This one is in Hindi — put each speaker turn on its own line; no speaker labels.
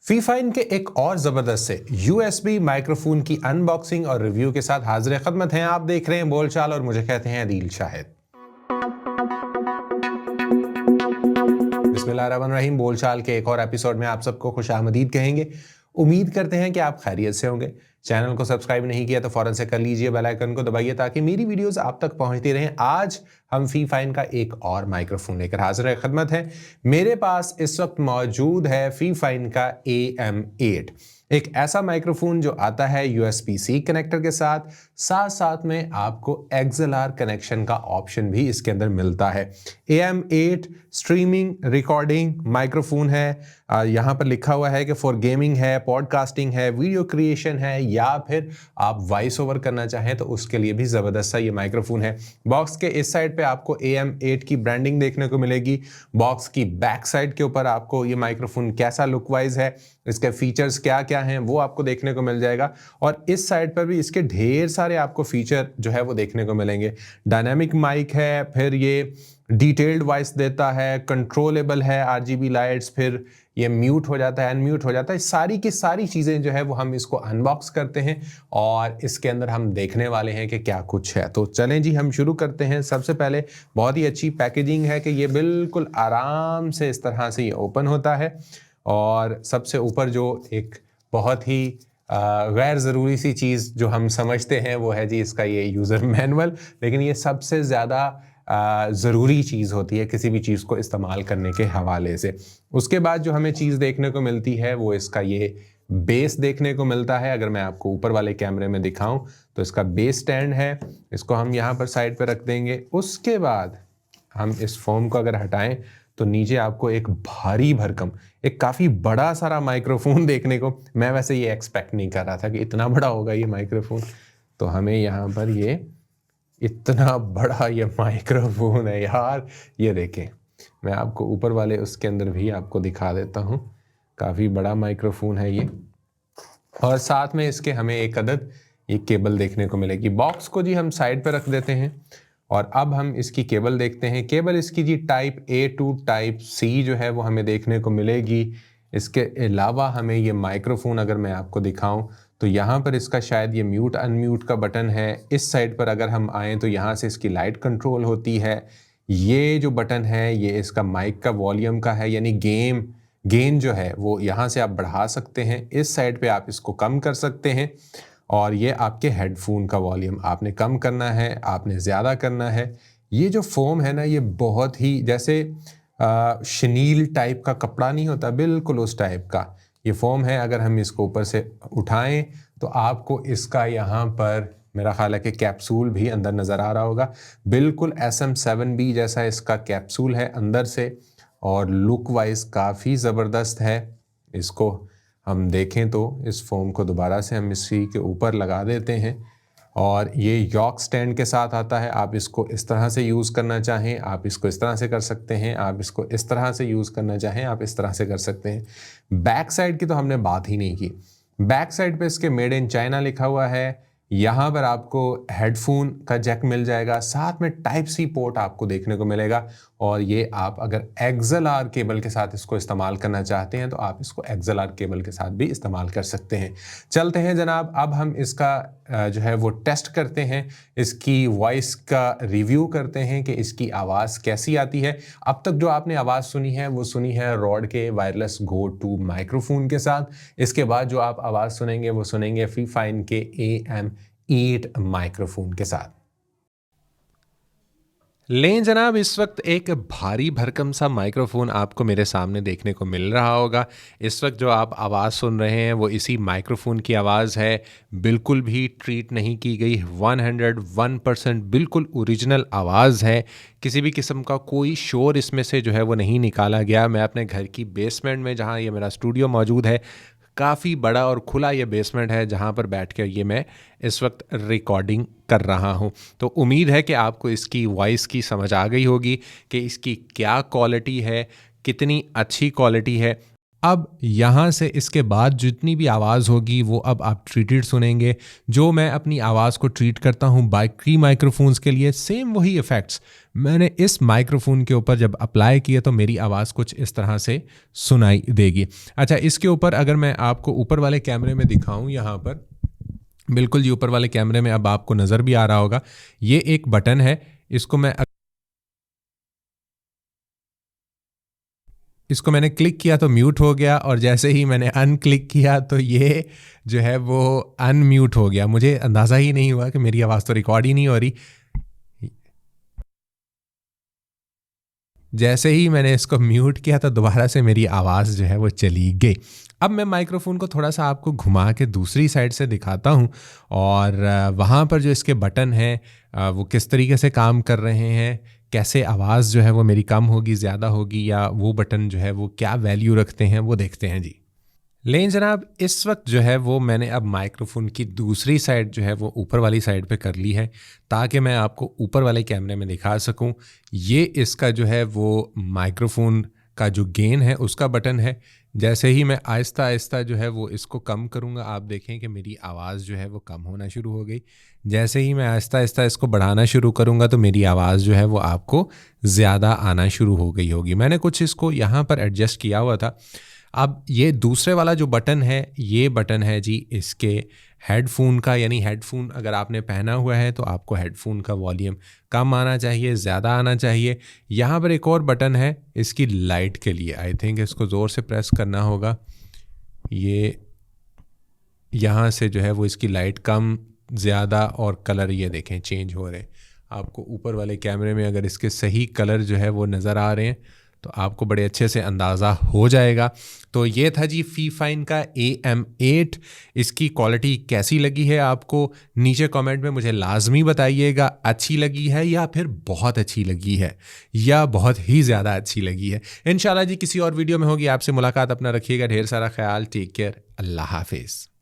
फीफाइन के एक और जबरदस्त से यूएसबी माइक्रोफोन की अनबॉक्सिंग और रिव्यू के साथ हाजिर खदमत हैं। आप देख रहे हैं बोलचाल और मुझे कहते हैं अदील शाहिद। बिस्मिल्लाहिर्रहमानिर्रहीम। बोलचाल के एक और एपिसोड में आप सबको खुशामदीद कहेंगे। उम्मीद करते हैं कि आप खैरियत से होंगे। चैनल को सब्सक्राइब नहीं किया तो फौरन से कर लीजिए, बेल आइकन को दबाइए ताकि मेरी वीडियोस आप तक पहुंचती रहें। आज हम फीफाइन का एक और माइक्रोफोन लेकर हाजिर खदमत है। मेरे पास इस वक्त मौजूद है फीफाइन का AM8, एक ऐसा माइक्रोफोन जो आता है USB-C कनेक्टर के साथ साथ में आपको XLR कनेक्शन का ऑप्शन भी इसके अंदर मिलता है। AM8 स्ट्रीमिंग रिकॉर्डिंग माइक्रोफोन है। यहाँ पर लिखा हुआ है कि फॉर गेमिंग है, पॉडकास्टिंग है, वीडियो क्रिएशन है, या फिर आप वॉइस ओवर करना चाहें तो उसके लिए भी ज़बरदस्त सा ये माइक्रोफोन है। बॉक्स के इस साइड पे आपको AM8 की ब्रांडिंग देखने को मिलेगी। बॉक्स की बैक साइड के ऊपर आपको ये माइक्रोफोन कैसा लुक वाइज है, इसके फीचर्स क्या क्या हैं वो आपको देखने को मिल जाएगा। और इस साइड पर भी इसके ढेर सारे आपको फीचर जो है वो देखने को मिलेंगे। डायनामिक माइक है, फिर ये डिटेल्ड वॉइस देता है, कंट्रोलेबल है, RGB लाइट्स, फिर ये म्यूट हो जाता है, अनम्यूट हो जाता है। सारी की सारी चीज़ें जो है वो हम इसको अनबॉक्स करते हैं और इसके अंदर हम देखने वाले हैं कि क्या कुछ है। तो चलें जी, हम शुरू करते हैं। सबसे पहले बहुत ही अच्छी पैकेजिंग है कि ये बिल्कुल आराम से इस तरह से ये ओपन होता है। और सबसे ऊपर जो एक बहुत ही गैर ज़रूरी सी चीज़ जो हम समझते हैं वो है जी इसका ये यूज़र मैनुअल। लेकिन ये सबसे ज़्यादा ज़रूरी चीज़ होती है किसी भी चीज़ को इस्तेमाल करने के हवाले से। उसके बाद जो हमें चीज़ देखने को मिलती है वो इसका ये बेस देखने को मिलता है। अगर मैं आपको ऊपर वाले कैमरे में दिखाऊं तो इसका बेस स्टैंड है, इसको हम यहाँ पर साइड पर रख देंगे। उसके बाद हम इस फोम को अगर हटाएं तो नीचे आपको एक भारी भरकम, एक काफ़ी बड़ा सारा माइक्रोफोन देखने को, मैं वैसे ये एक्सपेक्ट नहीं कर रहा था कि इतना बड़ा होगा ये माइक्रोफोन। तो हमें यहाँ पर ये इतना बड़ा ये माइक्रोफोन है यार। ये देखें, मैं आपको ऊपर वाले उसके अंदर भी आपको दिखा देता हूँ। काफ़ी बड़ा माइक्रोफोन है ये। और साथ में इसके हमें एक अदद ये केबल देखने को मिलेगी। बॉक्स को जी हम साइड पे रख देते हैं और अब हम इसकी केबल देखते हैं। केबल इसकी जी type A to type C जो है वो हमें देखने को मिलेगी। इसके अलावा हमें ये माइक्रोफोन अगर मैं आपको दिखाऊं तो यहाँ पर इसका शायद ये म्यूट अनम्यूट का बटन है। इस साइड पर अगर हम आएँ तो यहाँ से इसकी लाइट कंट्रोल होती है। ये जो बटन है ये इसका माइक का वॉल्यूम का है, यानी गेन जो है वो यहाँ से आप बढ़ा सकते हैं। इस साइड पे आप इसको कम कर सकते हैं। और ये आपके हेडफोन का वॉल्यूम, आपने कम करना है, आपने ज़्यादा करना है। ये जो फोम है ना, ये बहुत ही जैसे शनील टाइप का कपड़ा नहीं होता, बिल्कुल उस टाइप का ये फोम है। अगर हम इसको ऊपर से उठाएं तो आपको इसका यहाँ पर मेरा ख्याल है कि कैप्सूल भी अंदर नज़र आ रहा होगा। बिल्कुल SM7B जैसा इसका कैप्सूल है अंदर से और लुक वाइज काफ़ी ज़बरदस्त है। इसको हम देखें तो इस फोम को दोबारा से हम इसी के ऊपर लगा देते हैं और ये यॉक स्टैंड के साथ आता है। आप इसको इस तरह से यूज़ करना चाहें, आप इसको इस तरह से कर सकते हैं। आप इसको इस तरह से यूज़ करना चाहें, आप इस तरह से कर सकते हैं। बैक साइड की तो हमने बात ही नहीं की। बैक साइड पे इसके मेड इन चाइना लिखा हुआ है। यहाँ पर आपको हेडफोन का जैक मिल जाएगा, साथ में टाइप C पोर्ट आपको देखने को मिलेगा। और ये आप अगर XLR केबल के साथ इसको इस्तेमाल करना चाहते हैं तो आप इसको XLR केबल के साथ भी इस्तेमाल कर सकते हैं। चलते हैं जनाब, अब हम इसका जो है वो टेस्ट करते हैं, इसकी वॉइस का रिव्यू करते हैं कि इसकी आवाज़ कैसी आती है। अब तक जो आपने आवाज़ सुनी है वो सुनी है रॉड के वायरलेस गो 2 माइक्रोफोन के साथ। इसके बाद जो आप आवाज़ सुनेंगे वो सुनेंगे फीफाइन के AM8 माइक्रोफोन के साथ। लें जनाब, इस वक्त एक भारी भरकम सा माइक्रोफोन आपको मेरे सामने देखने को मिल रहा होगा। इस वक्त जो आप आवाज़ सुन रहे हैं वो इसी माइक्रोफोन की आवाज़ है। बिल्कुल भी ट्रीट नहीं की गई, 101% बिल्कुल ओरिजिनल आवाज़ है। किसी भी किस्म का कोई शोर इसमें से जो है वो नहीं निकाला गया। मैं अपने घर की बेसमेंट में, जहाँ ये मेरा स्टूडियो मौजूद है, काफ़ी बड़ा और खुला ये बेसमेंट है जहाँ पर बैठ कर ये मैं इस वक्त रिकॉर्डिंग कर रहा हूँ। तो उम्मीद है कि आपको इसकी वॉइस की समझ आ गई होगी कि इसकी क्या क्वालिटी है, कितनी अच्छी क्वालिटी है। अब यहाँ से इसके बाद जितनी भी आवाज़ होगी वो अब आप ट्रीटेड सुनेंगे। जो मैं अपनी आवाज़ को ट्रीट करता हूँ बाकी माइक्रोफोन्स के लिए, सेम वही इफ़ेक्ट्स मैंने इस माइक्रोफोन के ऊपर जब अप्लाई किया तो मेरी आवाज़ कुछ इस तरह से सुनाई देगी। अच्छा, इसके ऊपर अगर मैं आपको ऊपर वाले कैमरे में दिखाऊं, यहाँ पर बिल्कुल जी ऊपर वाले कैमरे में अब आपको नज़र भी आ रहा होगा, ये एक बटन है। इसको मैंने क्लिक किया तो म्यूट हो गया, और जैसे ही मैंने अनक्लिक किया तो ये जो है वो अनम्यूट हो गया। मुझे अंदाज़ा ही नहीं हुआ कि मेरी आवाज़ तो रिकॉर्ड ही नहीं हो रही। जैसे ही मैंने इसको म्यूट किया तो दोबारा से मेरी आवाज़ जो है वो चली गई। अब मैं माइक्रोफोन को थोड़ा सा आपको घुमा के दूसरी साइड से दिखाता हूँ, और वहाँ पर जो इसके बटन हैं वो किस तरीके से काम कर रहे हैं, कैसे आवाज़ जो है वो मेरी कम होगी, ज़्यादा होगी, या वो बटन जो है वो क्या वैल्यू रखते हैं, वो देखते हैं जी। लेकिन जनाब इस वक्त जो है वो मैंने अब माइक्रोफोन की दूसरी साइड जो है वो ऊपर वाली साइड पे कर ली है, ताकि मैं आपको ऊपर वाले कैमरे में दिखा सकूं। ये इसका जो है वो माइक्रोफोन का जो गेन है उसका बटन है। जैसे ही मैं आहिस्ता आहिस्ता जो है वो इसको कम करूंगा, आप देखें कि मेरी आवाज़ जो है वो कम होना शुरू हो गई। जैसे ही मैं आहिस्ता आहिस्ता इसको बढ़ाना शुरू करूंगा तो मेरी आवाज़ जो है वो आपको ज़्यादा आना शुरू हो गई होगी। मैंने कुछ इसको यहाँ पर एडजस्ट किया हुआ था। अब ये दूसरे वाला जो बटन है, ये बटन है जी इसके हेडफोन का, यानी हेडफोन अगर आपने पहना हुआ है तो आपको हेडफोन का वॉल्यूम कम आना चाहिए, ज़्यादा आना चाहिए। यहाँ पर एक और बटन है इसकी लाइट के लिए, आई थिंक इसको ज़ोर से प्रेस करना होगा। ये यहाँ से जो है वो इसकी लाइट कम ज़्यादा और कलर ये देखें चेंज हो रहे हैं। आपको ऊपर वाले कैमरे में अगर इसके सही कलर जो है वो नज़र आ रहे हैं तो आपको बड़े अच्छे से अंदाज़ा हो जाएगा। तो ये था जी फीफाइन का AM8। इसकी क्वालिटी कैसी लगी है आपको, नीचे कमेंट में मुझे लाजमी बताइएगा। अच्छी लगी है या फिर बहुत अच्छी लगी है या बहुत ही ज़्यादा अच्छी लगी है। इंशाल्लाह जी किसी और वीडियो में होगी आपसे मुलाकात। अपना रखिएगा ढेर सारा ख्याल। Take care. अल्लाह हाफिज़।